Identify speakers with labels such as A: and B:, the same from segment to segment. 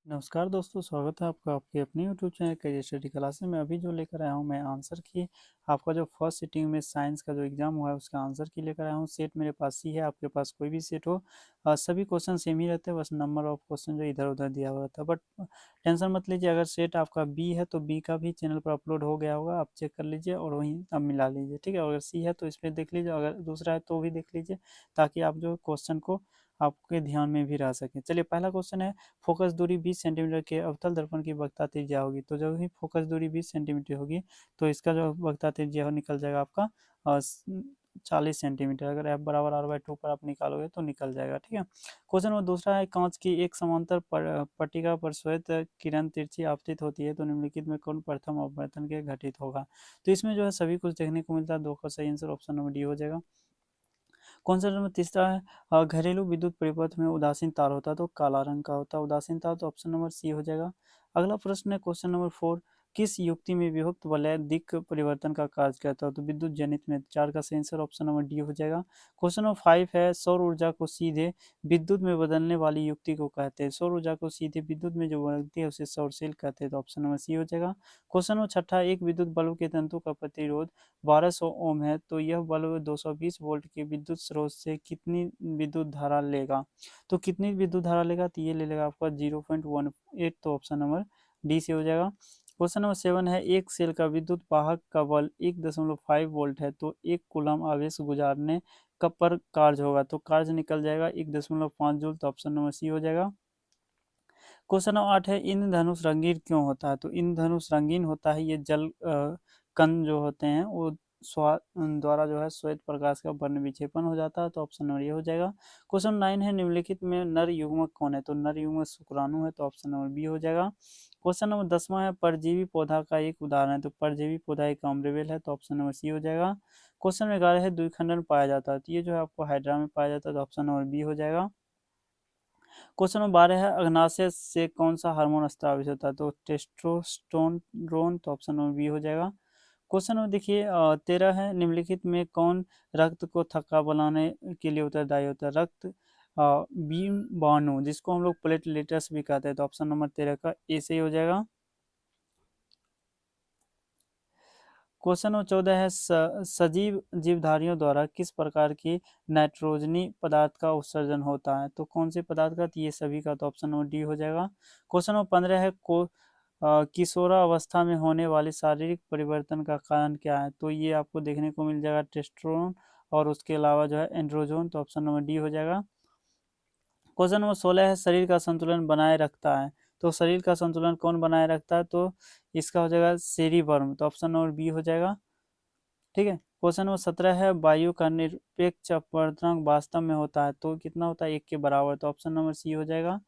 A: नमस्कार दोस्तों, स्वागत है आपका आपके अपने YouTube channel career study class में। मैं अभी जो लेकर आया हूँ मैं आंसर की आपका जो फर्स्ट सिटिंग में साइंस का जो एग्जाम हुआ है उसका आंसर की लेकर आया हूँ। सेट मेरे पास ही है, आपके पास कोई भी सेट हो। सभी क्वेश्चन सेम ही रहते हैं, बस नंबर ऑफ क्वेश्चन जो इधर उधर दिया हुआ था। बट टेंशन मत लीजिए, अगर सेट आपका बी है तो बी का भी चैनल पर अपलोड हो गया होगा, आप चेक कर लीजिए और वहीं आप मिला लीजिए, ठीक है। अगर सी है तो इस पर देख लीजिए, अगर दूसरा है तो भी देख लीजिए, ताकि आप जो क्वेश्चन को आपके ध्यान में भी रह सके। चलिए, पहला क्वेश्चन है, फोकस दूरी 20 सेंटीमीटर के अवतल दर्पण की वक्रता त्रिज्या होगी। तो जब भी फोकस दूरी 20 सेंटीमीटर होगी तो इसका जो वक्रता त्रिज्या हो निकल जाएगा आपका 40 सेंटीमीटर। अगर एफ बराबर r/2 पर आप निकालोगे तो निकल जाएगा, ठीक है। क्वेश्चन नंबर दूसरा है, कांच की एक समांतर पट्टिका पर श्वेत किरण तिरछी आपतित होती है तो निम्नलिखित में कौन प्रथम अपवर्तन के घटित होगा। तो इसमें जो है सभी कुछ देखने को मिलता है, दो का सही आंसर ऑप्शन नंबर डी हो जाएगा। क्वेश्चन नंबर तीसरा है, घरेलू विद्युत परिपथ में उदासीन तार होता है तो काला रंग का होता है उदासीन तार, तो ऑप्शन नंबर सी हो जाएगा। अगला प्रश्न है क्वेश्चन नंबर 4, किस युक्ति में विभक्त वलय दिक् परिवर्तन का कार्य करता है। तो विद्युत जनित में, चार का सही आंसर ऑप्शन नंबर डी हो जाएगा। क्वेश्चन नंबर 5 है, सौर ऊर्जा को सीधे विद्युत में बदलने वाली युक्ति को कहते हैं। सौर ऊर्जा को सीधे विद्युत में जो बदलती है उसे सौरशील कहते हैं, तो ऑप्शन नंबर सी हो जाएगा। क्वेश्चन नंबर छठा, एक विद्युत बल्ब के तंतु का प्रतिरोध 1200 ओम है तो यह बल्ब 220 वोल्ट के विद्युत स्रोत से कितनी विद्युत धारा लेगा। तो कितनी विद्युत धारा लेगा, तो ये ले लेगा आपका 0.18, तो ऑप्शन नंबर डी से हो जाएगा। क्वेश्चन नंबर 7 है, एक सेल का विद्युत वाहक का बल 1.5 वोल्ट है तो एक कूलम आवेश गुजारने कब पर कार्य होगा। तो कार्य निकल जाएगा 1.5 जूल, तो ऑप्शन नंबर सी हो जाएगा। क्वेश्चन नंबर 8 है, इंद्रधनुष रंगीन क्यों होता है। तो इंद्रधनुष रंगीन होता है, ये जल कण जो होते हैं वो द्वारा जो है श्वेत प्रकाश का वर्ण विक्षेपण हो जाता है, तो ऑप्शन नंबर ये हो जाएगा। क्वेश्चन 9 है, निम्नलिखित में नर युग्मक कौन है। तो नर युग्मक शुक्राणु है, तो ऑप्शन नंबर बी हो जाएगा। क्वेश्चन नंबर 10वां है, परजीवी पौधा का एक उदाहरण है। तो परजीवी पौधा एक अम्ब्रेवेल है, तो ऑप्शन नंबर सी हो जाएगा। क्वेश्चन नंबर 11 है, द्विखंडन पाया जाता है। तो ये जो है आपको हाइड्रा में पाया जाता है, तो ऑप्शन नंबर बी हो जाएगा। क्वेश्चन नंबर 12 है, अग्नाशय से कौन सा हार्मोन स्रावित होता है। तो टेस्टोस्टेरोन, तो ऑप्शन नंबर बी हो जाएगा। क्वेश्चन नंबर देखिए 13 है, निम्नलिखित में कौन रक्त को थक्का बनाने के लिए उत्तरदायी होता है। रक्त बी बाणु, जिसको हम लोग प्लेटलेट्स भी कहते हैं, तो ऑप्शन नंबर 13 का ए से ही हो जाएगा। क्वेश्चन नंबर 14 है, सजीव जीवधारियों द्वारा किस प्रकार की नाइट्रोजनी पदार्थ का उत्सर्जन होता है। तो कौन से पदार्थ का, तो ये सभी का, तो ऑप्शन नंबर डी हो जाएगा। क्वेश्चन नंबर 15 है, किशोरावस्था में होने वाले शारीरिक परिवर्तन का कारण क्या है। तो ये आपको देखने को मिल जाएगा टेस्टोस्टेरोन और उसके अलावा जो है एंड्रोजन, तो ऑप्शन नंबर डी हो जाएगा। क्वेश्चन नंबर 16 है, शरीर का संतुलन बनाए रखता है। तो शरीर का संतुलन कौन बनाए रखता है, तो इसका हो जाएगा सेरिबर्म, तो ऑप्शन नंबर बी हो जाएगा, ठीक है। क्वेश्चन नंबर 17 है, वायु का निरपेक्ष अपवर्तनांक वास्तव में होता है तो कितना होता है, 1 के बराबर, तो ऑप्शन नंबर सी हो जाएगा।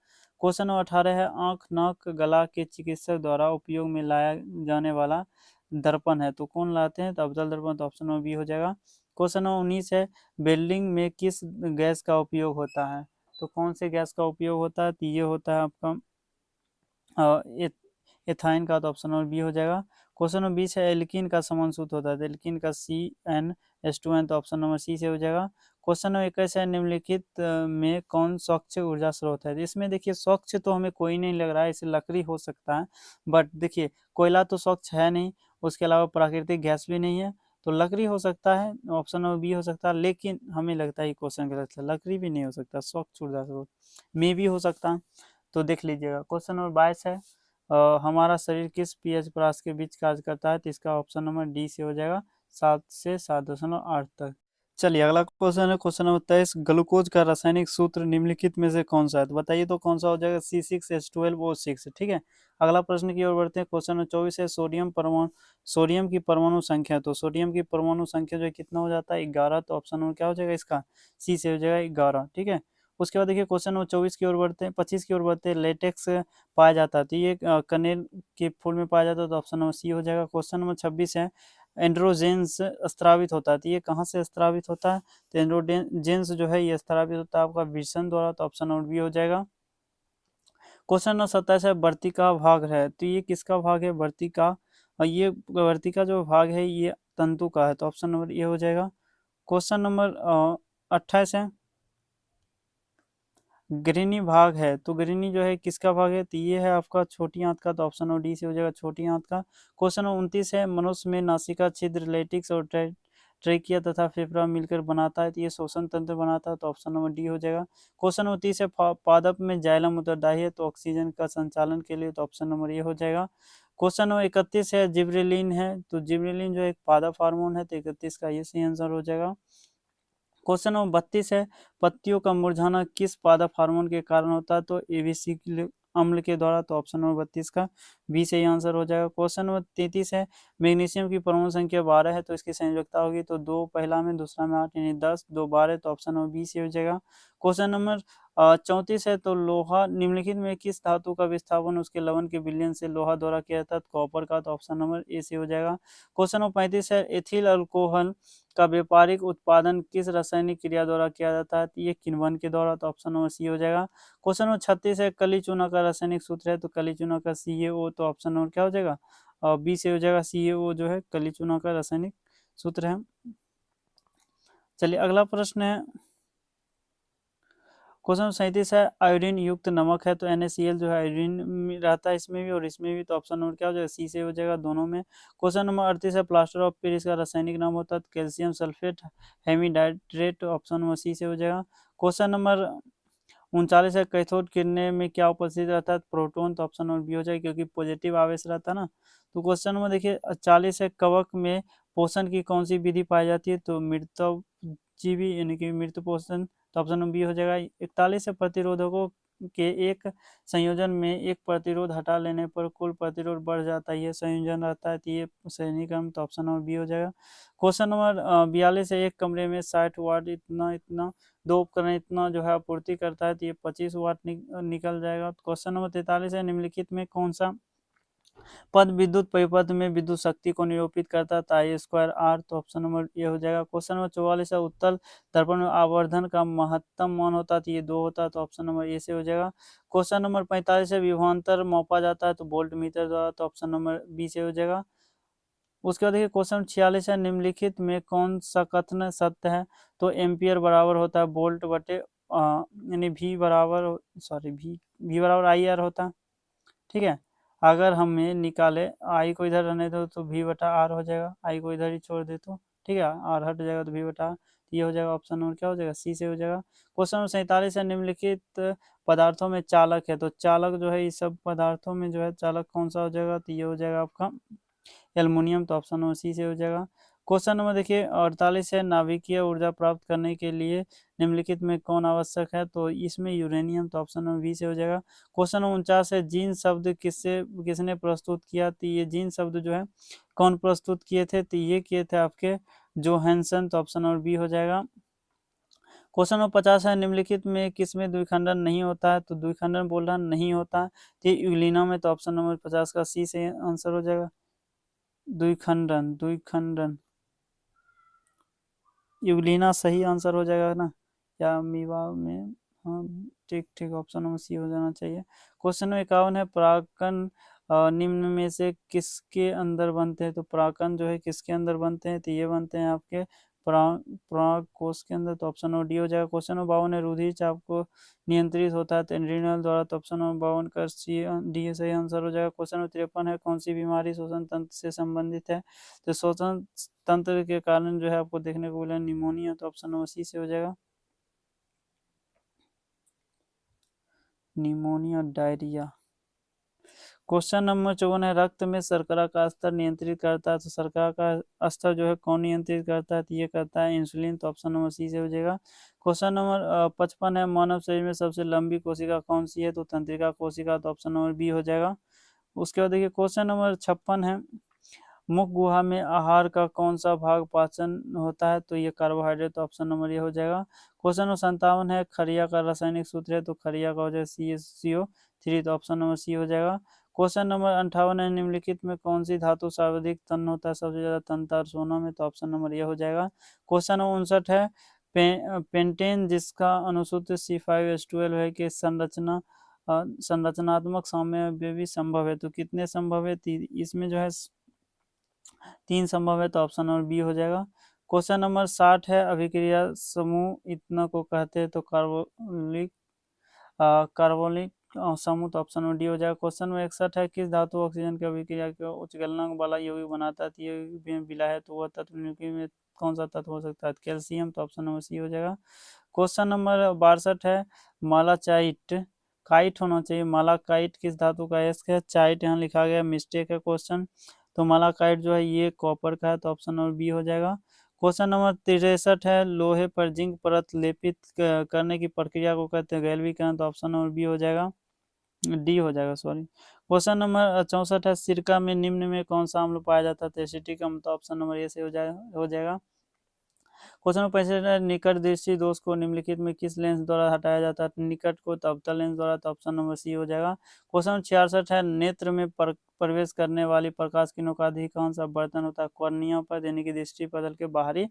A: क्वेश्चन नंबर 18 है, आंख नाक गला के चिकित्सक द्वारा उपयोग में लाया जाने वाला दर्पण है तो कौन लाते हैं, तो अवतल दर्पण, तो ऑप्शन नंबर बी हो जाएगा। क्वेश्चन नंबर 19 है, वेल्डिंग में किस गैस का उपयोग होता है। तो कौन से गैस का उपयोग होता है, तो ये होता है आपका एथाइन का, तो ऑप्शन नंबर बी हो जाएगा। क्वेश्चन नंबर 20 है, एल्कीन का समन सूत्र होता है तो एल्कीन का CnH2n, तो ऑप्शन नंबर सी से हो जाएगा। क्वेश्चन नंबर 21 है, निम्नलिखित में कौन स्वच्छ ऊर्जा स्रोत है। इसमें देखिए स्वच्छ तो हमें कोई नहीं लग रहा है, इसे लकड़ी हो सकता है, बट देखिए कोयला तो स्वच्छ है नहीं, उसके अलावा प्राकृतिक गैस भी नहीं है, तो लकड़ी हो सकता है, ऑप्शन नंबर बी हो सकता है। लेकिन हमें लगता है ये क्वेश्चन गलत है, लकड़ी भी नहीं हो सकता, स्वच्छ ऊर्जा स्रोत में भी हो सकता है, तो देख लीजिएगा। क्वेश्चन नंबर 22 है, हमारा शरीर किस पीएच परास के बीच कार्य करता है, तो इसका ऑप्शन नंबर डी से हो जाएगा, 7 से 7.8 तक। चलिए, अगला क्वेश्चन है क्वेश्चन नंबर 23, ग्लूकोज का रासायनिक सूत्र निम्नलिखित में से कौन सा है। तो बताइए तो कौन सा हो जाएगा, C6H12O6, ठीक है। अगला प्रश्न की ओर बढ़ते हैं, क्वेश्चन नंबर 24 है, सोडियम की परमाणु संख्या। तो सोडियम की परमाणु संख्या जो है कितना हो जाता है, 11, तो ऑप्शन नंबर क्या हो जाएगा इसका, सी से हो जाएगा 11, ठीक है। उसके बाद देखिए क्वेश्चन नंबर 24 की ओर बढ़ते हैं, 25 की ओर बढ़ते हैं, लेटेक्स पाया जाता है तो ये कनेल के फूल में पाया जाता है, तो ऑप्शन नंबर सी हो जाएगा। क्वेश्चन नंबर 26 है, एंड्रोजेंस स्त्रावित होता है तो ये कहाँ से स्त्रावित होता है, तो एंड्रोजेंस जो है ये स्त्रावित होता है आपका विषण द्वारा, तो ऑप्शन नंबर बी हो जाएगा। क्वेश्चन नंबर 27 है, वर्तिका भाग है तो ये किसका भाग है, वर्तिका, और ये वर्तिका जो भाग है ये तंतु का है, तो ऑप्शन नंबर ए हो जाएगा। क्वेश्चन नंबर 28 है, गृहिणी भाग है, तो गृहिणी जो है किसका भाग है, तो ये है आपका छोटी आंत का, तो ऑप्शन नंबर डी से हो जाएगा छोटी आंत का। क्वेश्चन नंबर 29 है, मनुष्य में नासिका छिद्र लेटिक्स और ट्रेकिया तथा फेफड़ा मिलकर बनाता है, तो ये श्वसन तंत्र बनाता है, तो ऑप्शन नंबर डी हो जाएगा। क्वेश्चन नंबर 30 है, पादप में जाइलम उत्तरदायी है, तो ऑक्सीजन का संचालन के लिए, तो ऑप्शन नंबर ये हो जाएगा। क्वेश्चन नंबर 31 है, जिब्रेलिन है, तो जिब्रेलिन जो एक पादप हार्मोन है, तो 31 का ये सही आंसर हो जाएगा। क्वेश्चन नंबर 32 है, पत्तियों का मुरझाना किस पादप हार्मोन के कारण होता है, तो एबिसिक अम्ल के द्वारा, तो ऑप्शन नंबर 32 का बी सही आंसर हो जाएगा। क्वेश्चन नंबर 33 है, मैग्नीशियम की परमाणु संख्या 12 है, तो इसकी संयोजकता होगी, तो 2 पहला में, दूसरा में 8 यानी 10, 2 12, तो ऑप्शन नंबर बी से हो जाएगा। क्वेश्चन नंबर 34 है, तो लोहा निम्नलिखित में किस धातु का विस्थापन उसके लवण के विलयन से लोहा द्वारा किया जाता है, कॉपर का, तो ऑप्शन नंबर ए से हो जाएगा। क्वेश्चन नंबर 35 है, एथिल अल्कोहल का व्यापारिक उत्पादन किस रासायनिक क्रिया द्वारा किया जाता है, तो ये किण्वन के द्वारा, तो ऑप्शन नंबर सी हो जाएगा। क्वेश्चन नंबर 36 है, कली चूना का रासायनिक सूत्र है, तो कली चूना का CaO, तो ऑप्शन नंबर क्या हो जाएगा, और बी से हो जाएगा। CaO जो है कली चूना का रासायनिक सूत्र है। चलिए अगला प्रश्न है, क्वेश्चन 37 है, आयोडीन युक्त नमक है, तो NaCl जो है आयोडीन रहता है इसमें भी और इसमें भी, तो ऑप्शन नंबर क्या हो जाएगा, सी से हो जाएगा दोनों में। क्वेश्चन नंबर 38 है, प्लास्टर ऑफ पेरिस का रासायनिक नाम होता है, calcium sulphate hemihydrate, option number C से हो जाएगा। क्वेश्चन नंबर 39 है, कैथोड किरणें में क्या उपस्थित रहता है, प्रोटॉन, तो ऑप्शन नंबर बी हो जाएगा क्योंकि पॉजिटिव आवेश रहता है ना। तो क्वेश्चन नंबर देखिए 40 है, कवक में पोषण की कौन सी विधि पाई जाती है, तो मृतजीवी यानी कि मृत पोषण, तो ऑप्शन नंबर बी हो जाएगा। 41 है, प्रतिरोधकों के एक संयोजन में एक प्रतिरोध हटा लेने पर कुल प्रतिरोध बढ़ जाता है, ये संयोजन रहता है, तो ये सही क्रम, तो ऑप्शन नंबर बी हो जाएगा। क्वेश्चन नंबर 42 है, एक कमरे में 60 वाट इतना इतना दो उपकरण इतना जो है आपूर्ति करता है, तो ये 25 वाट निकल जाएगा। क्वेश्चन नंबर 43 है, निम्नलिखित में कौन सा पद विद्युत परिपथ में विद्युत शक्ति को निरूपित करता है, I² R, तो ऑप्शन नंबर ये हो जाएगा। क्वेश्चन नंबर 44 है, उत्तल दर्पण में आवर्धन का महत्तम मान होता है, तो ये 2 होता है, तो ऑप्शन नंबर ए से हो जाएगा। क्वेश्चन नंबर 45 है, विभवांतर मापा जाता है, तो वोल्ट मीटर द्वारा, तो ऑप्शन नंबर बी से हो जाएगा। उसके बाद देखिए क्वेश्चन 46 है, निम्नलिखित में कौन सा कथन सत्य है, तो एम्पियर बराबर होता है वोल्ट बटे यानी वी बराबर सॉरी वी बराबर IR होता है, ठीक है। अगर हमें निकाले आई को इधर रहने दो तो V/R हो जाएगा, आई को इधर ही छोड़ दे तो ठीक है, R हट जाएगा तो V/R, ये हो जाएगा ऑप्शन नंबर क्या हो जाएगा, सी से हो जाएगा। क्वेश्चन नंबर 47 है, निम्नलिखित पदार्थों में चालक है, तो चालक जो है इस सब पदार्थों में जो है चालक कौन सा हो जाएगा, तो ये हो जाएगा आपका एल्युमिनियम, तो ऑप्शन नंबर सी से हो जाएगा। क्वेश्चन नंबर देखिए 48 है, नाभिकीय ऊर्जा प्राप्त करने के लिए निम्नलिखित में कौन आवश्यक है, तो इसमें यूरेनियम, तो ऑप्शन नंबर बी से हो जाएगा। क्वेश्चन नंबर 49 है, जीन शब्द किसने प्रस्तुत किया, तो ये जीन शब्द जो है कौन प्रस्तुत किए थे, तो ये किए थे आपके जोहानसन, तो ऑप्शन नंबर बी हो जाएगा। क्वेश्चन नंबर 50 है, निम्नलिखित में किसमें द्विखंडन नहीं होता है, तो द्विखंडन बोल रहा नहीं होता है, तो यूग्लिना में, तो ऑप्शन नंबर 50 का सी से आंसर हो जाएगा। द्विखंडन द्विखंडन यूग्लिना सही आंसर हो जाएगा ना, या अमीबा में, हाँ ठीक ठीक, ऑप्शन नंबर सी हो जाना चाहिए। क्वेश्चन नंबर 51 है, परागकण निम्न में से किसके अंदर बनते हैं, तो परागकण जो है किसके अंदर बनते हैं, तो ये बनते हैं आपके पराग कोश के अंदर, तो ऑप्शन नंबर डी हो जाएगा। क्वेश्चन नंबर 52 है, रुधिर चाप को नियंत्रित होता है तो एड्रिनल द्वारा, तो ऑप्शन नंबर 52 का सी डी सही आंसर हो जाएगा। क्वेश्चन नंबर 53 है, कौन सी बीमारी श्वसन तंत्र से संबंधित है, तो श्वसन तंत्र के कारण जो है आपको देखने को मिला निमोनिया, तो ऑप्शन नंबर सी से हो जाएगा, निमोनिया डायरिया। क्वेश्चन नंबर 54 है, रक्त में शर्करा का स्तर नियंत्रित करता है, तो शर्करा का स्तर जो है कौन नियंत्रित करता है, तो ये करता है इंसुलिन, तो ऑप्शन नंबर सी से हो जाएगा। क्वेश्चन नंबर 55 है, मानव शरीर में सबसे लंबी कोशिका कौन सी है, तो तंत्रिका कोशिका, तो ऑप्शन नंबर बी हो जाएगा। उसके बाद देखिए क्वेश्चन नंबर 56 है, मुख गुहा में आहार का कौन सा भाग पाचन होता है, तो ये कार्बोहाइड्रेट, तो ऑप्शन नंबर ये हो जाएगा। क्वेश्चन नंबर 57 है, खरिया का रासायनिक सूत्र है, तो खरिया का हो जाएगा CaCO3, तो ऑप्शन नंबर सी हो जाएगा। क्वेश्चन नंबर 58 है, निम्नलिखित में कौन सी धातु सर्वाधिक तन होता है, सबसे ज्यादा तनता सोना में, तो ऑप्शन नंबर ये हो जाएगा। क्वेश्चन नंबर 59 है, पेंटेन जिसका अनुसूत्र C5H12 है कि संरचनात्मक साम्य भी संभव है, तो कितने संभव है, इसमें जो है 3 संभव है, तो ऑप्शन नंबर बी हो जाएगा। क्वेश्चन नंबर 60 है, अभिक्रिया समूह इतना को कहते हैं, तो कार्बोलिक कार्बोनिक समूह, तो ऑप्शन नंबर डी हो जाएगा। क्वेश्चन नंबर 61 है, किस धातु ऑक्सीजन की अभिक्रिया को उच्च गलनांक वाला यौगिक बनाता है? तो यौगिक में मिला है तो वह तत्व निम्नलिखित में कौन सा तत्व हो सकता है? कैल्शियम, तो ऑप्शन नंबर सी हो जाएगा। क्वेश्चन नंबर 62 है, मालाचाइट, काइट होना चाहिए, मालाकाइट किस धातु का है? चाइट यहाँ लिखा गया, मिस्टेक है क्वेश्चन। तो मालाकाइट जो है ये कॉपर का है, तो ऑप्शन नंबर बी हो जाएगा। क्वेश्चन नंबर 63 है, लोहे पर जिंक परत लेपित करने की प्रक्रिया को कहते हैं गैल्वीकरण, तो ऑप्शन नंबर बी हो जाएगा, डी हो जाएगा, सॉरी। क्वेश्चन नंबर 64 है, सिरका में निम्न में कौन सा अम्ल पाया जाता है? एसिटिक अम्ल, तो ऑप्शन नंबर ए से हो जाएगा। क्वेश्चन नंबर 65 है, निकट दृष्टि दोष को निम्नलिखित में किस लेंस द्वारा हटाया जाता है? निकट को तो अवतल लेंस द्वारा, तो ऑप्शन नंबर सी हो जाएगा। क्वेश्चन नंबर 66 है, नेत्र में प्रवेश करने वाली प्रकाश किरणों का अधिकांश अपवर्तन होता है कॉर्निया पर, यानी कि दृष्टि पटल के बाहरी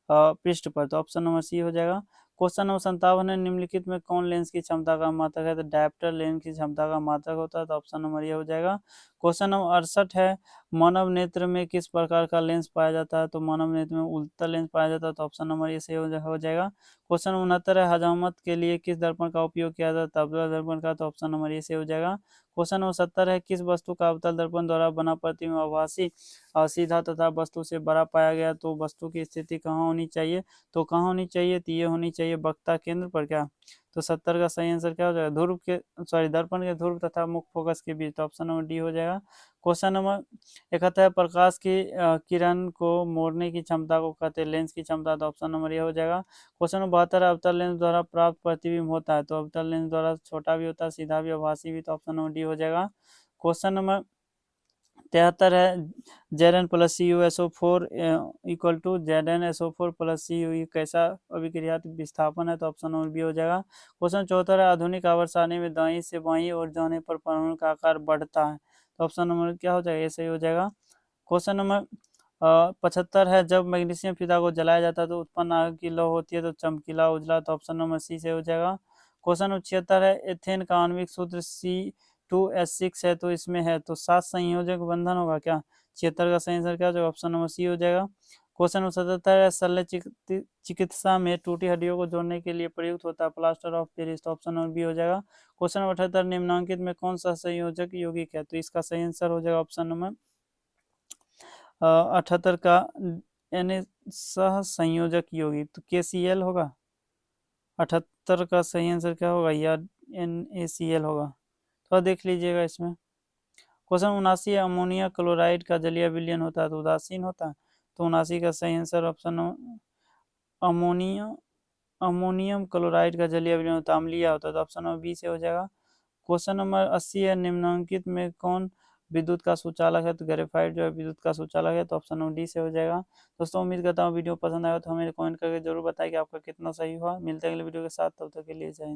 A: पृष्ठ पर, तो ऑप्शन नंबर सी हो जाएगा। क्वेश्चन नंबर 57 है, निम्नलिखित में कौन लेंस की क्षमता का मात्रक है? तो डायप्टर लेंस की क्षमता का मात्रक होता है, तो ऑप्शन नंबर ये हो जाएगा। क्वेश्चन नंबर 68 है, मानव नेत्र में किस प्रकार का लेंस पाया जाता है? तो मानव नेत्र में उल्टा लेंस पाया जाता है, तो ऑप्शन नंबर ए से हो जाएगा। क्वेश्चन नंबर 69 है, हजामत के लिए किस दर्पण का उपयोग किया जाता है? अवतल दर्पण का, तो ऑप्शन नंबर ए से हो जाएगा। क्वेश्चन नंबर 70 है, किस वस्तु का अवतल दर्पण द्वारा बना प्रतिबिंब आभासी सीधा तथा वस्तु से बड़ा पाया गया? तो वस्तु की स्थिति कहाँ होनी चाहिए? तो कहाँ होनी चाहिए? तो ये होनी चाहिए वक्ता केंद्र पर, क्या? तो 70 का सही आंसर क्या हो जाएगा? ध्रुव के, सॉरी, दर्पण के ध्रुव तथा मुख्य फोकस के बीच, तो ऑप्शन नंबर डी हो जाएगा। क्वेश्चन नंबर 71, प्रकाश की किरण को मोड़ने की क्षमता को कहते हैं लेंस की क्षमता, तो ऑप्शन नंबर ए हो जाएगा। क्वेश्चन नंबर 72, अवतल लेंस द्वारा प्राप्त प्रतिबिंब होता है, तो अवतल लेंस द्वारा छोटा भी होता है, सीधा भी, आभासी भी, तो ऑप्शन नंबर डी हो जाएगा। क्वेश्चन नंबर 73 है, Zn+CuSO4 इक्वल टू Zn+SO4+Cu, ये कैसा अभिक्रिया विस्थापन है? तो ऑप्शन नंबर बी हो जाएगा। क्वेश्चन 74 है, आधुनिक आवर्त सारणी में दाईं से बाईं ओर जाने पर परमाणु का आकार बढ़ता है, तो ऑप्शन नंबर क्या हो जाएगा? ऐसे ही हो जाएगा। क्वेश्चन नंबर 75 है, जब मैग्नीशियम फीता को जलाया जाता है तो उत्पन्न आग की लौ होती है, तो चमकीला उजला, तो ऑप्शन नंबर सी से हो जाएगा। क्वेश्चन नंबर 76 है, एथेन का आणविक सूत्र C2H6 है, तो इसमें है तो 7 संयोजक बंधन होगा क्या? 76 का सही आंसर क्या हो जाएगा? ऑप्शन नंबर सी हो जाएगा। क्वेश्चन नंबर 77 है, शल्य चिकित्सा में टूटी हड्डियों को जोड़ने के लिए प्रयुक्त होता है प्लास्टर ऑफ पेरिस, तो ऑप्शन नंबर बी हो जाएगा। क्वेश्चन नंबर 78, निम्नांकित में कौन सा संयोजक यौगिक है? तो इसका सही आंसर हो जाएगा ऑप्शन नंबर 78 का एन सह संयोजक यौगिक, तो KCl होगा। 78 का सही आंसर क्या होगा? या NaCl होगा, थोड़ा देख लीजिएगा इसमें। क्वेश्चन 79, अमोनिया क्लोराइड का जलीय विलयन होता है तो उदासीन होता है, तो 79 का सही answer option ammonia ammonium chloride का जलीय विलयन होता है, अम्लीय होता है, तो ऑप्शन नंबर बी से हो जाएगा। क्वेश्चन नंबर 80 है, निम्नलिखित में कौन विद्युत का सुचालक है? तो ग्रेफाइट जो है विद्युत का सुचालक है, तो ऑप्शन नंबर डी से हो जाएगा। दोस्तों उम्मीद करता हूँ वीडियो पसंद आया तो हमें कमेंट करके जरूर बताएं कि आपका कितना सही हुआ। मिलते हैं अगले वीडियो के साथ, तब तक के लिए जय हिंद।